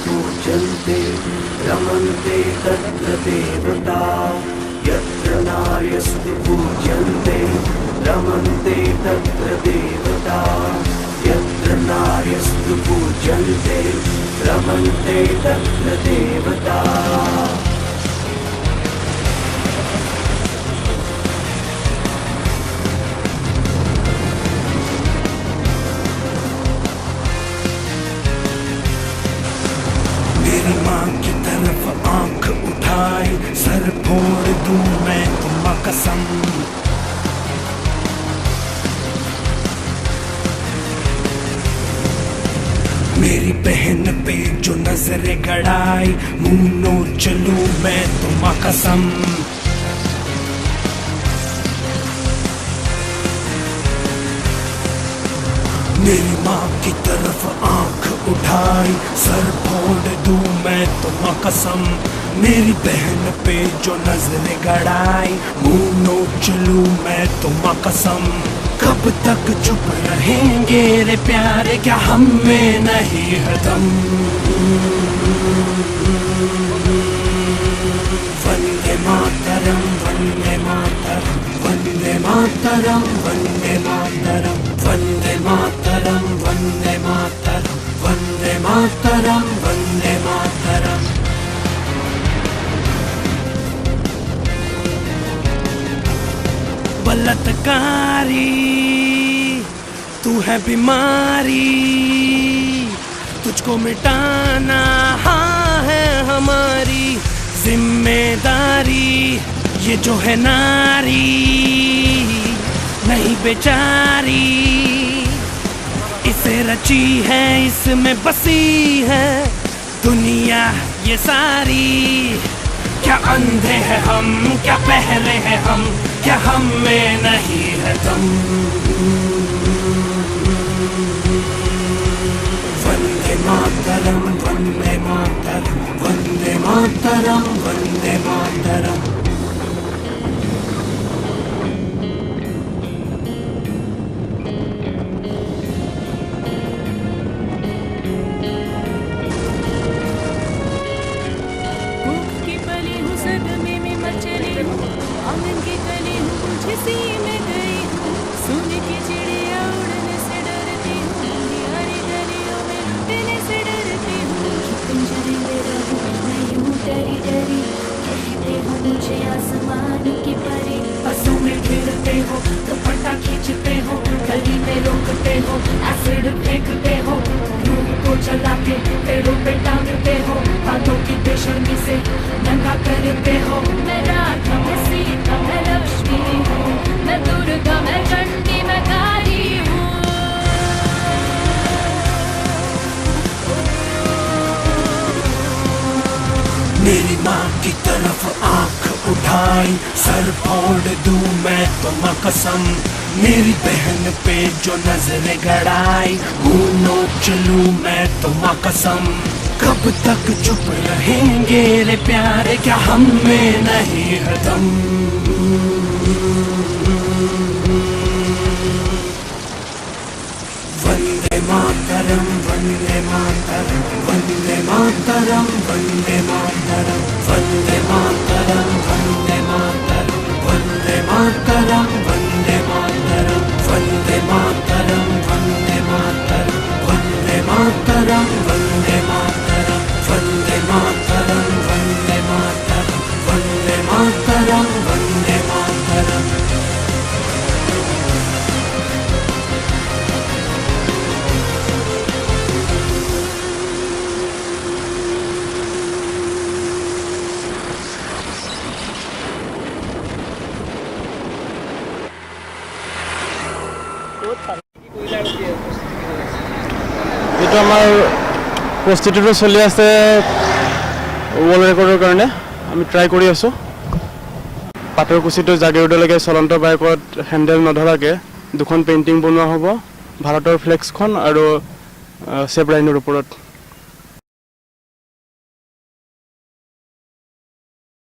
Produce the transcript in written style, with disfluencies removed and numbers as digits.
पूज्यन्ते रमन्ते तत्र देवता यत्र नार्यस्तु पूज्यन्ते रमन्ते तत्र देवता यत्र नार्यस्तु पूज्यन्ते रमन्ते तत्र देवता मेरी माँ की तरफ आंख उठाई सर फोड़ दूं मैं तुम कसम मेरी बहन पे जो नजरें गड़ाई मुंह नोच चलूं मैं तुम कसम मेरी माँ की तरफ आंख उठाई सर फोड़ दूं मैं तुम कसम मेरी बहन पे जो नजरें गड़ाई मुंह नोच चलूं मैं तुम कसम कब तक चुप रहेंगे रे प्यारे क्या हम में नहीं है दम वंदे मातरम वंदे मातरम वंदे मातरम वंदे मातरम वंदे मातरम वंदे मातरम वंदे मातरम वंदे मातरम बलात्कारी तू है बीमारी तुझको मिटाना हाँ है हमारी जिम्मेदारी ये जो है नारी नहीं बेचारी इसे रची है इसमें बसी है दुनिया ये सारी क्या अंधे हैं हम क्या बहरे हैं हम क्या हम में नहीं है दम वंदे मातरम वंदे मातरम वंदे मातरम वंदे मातरम में गई हूँ सुन की चिड़िया उड़ने से डरती हूँ यारी गलियों में लुटने से डरती हूँ पिंजरे में रहूं मैं यूं डरी डरी कहते हो मुझे आसमान की परी बसों में गिरते हो दुपट्टा खींचते हो गली में रोकते हो एसिड फेंकते हो रूह को जला के पेड़ों पे टांगते हो हाथों की बेशर्मी से नंगा करते हो मैं राधा मैं सीता मैं लक्ष्मी हूँ मैं दुर्गा मैं चंडी मैं काली हूँ मेरी माँ की तरफ आंख उठाई सर फोड़ दूं मैं तुम कसम मेरी बहन पे जो नजरें गड़ाई मुंह नोच चलूं मैं तुम कसम कब तक चुप रहेंगे रे प्यारे क्या हम में नहीं है दम वंदे मातरम वंदे मातरम वंदे मातरम वंदे मातरम वंदे मातरम वंदे मातरम वंदे मातरम वंदे मातरम वंदे मातरम वंदे मातरम वंदे मातरम वंदे मातरम वंदे मातरम वंदे मातरम वंदे मातरम वंदे मातरम এইটো আমাৰ প্ৰস্তুতিটো চলি আছে ৱৰ্ল্ড ৰেকৰ্ডৰ কাৰণে আমি ট্ৰাই কৰি আছোঁ পাটৰকুচিটো জাগিৰোডলৈকে চলন্ত বাইকত হেণ্ডেল নধৰাকৈ দুখন পেইণ্টিং বনোৱা হ'ব ভাৰতৰ ফ্লেক্সখন আৰু চেভ ৰাইনৰ ওপৰত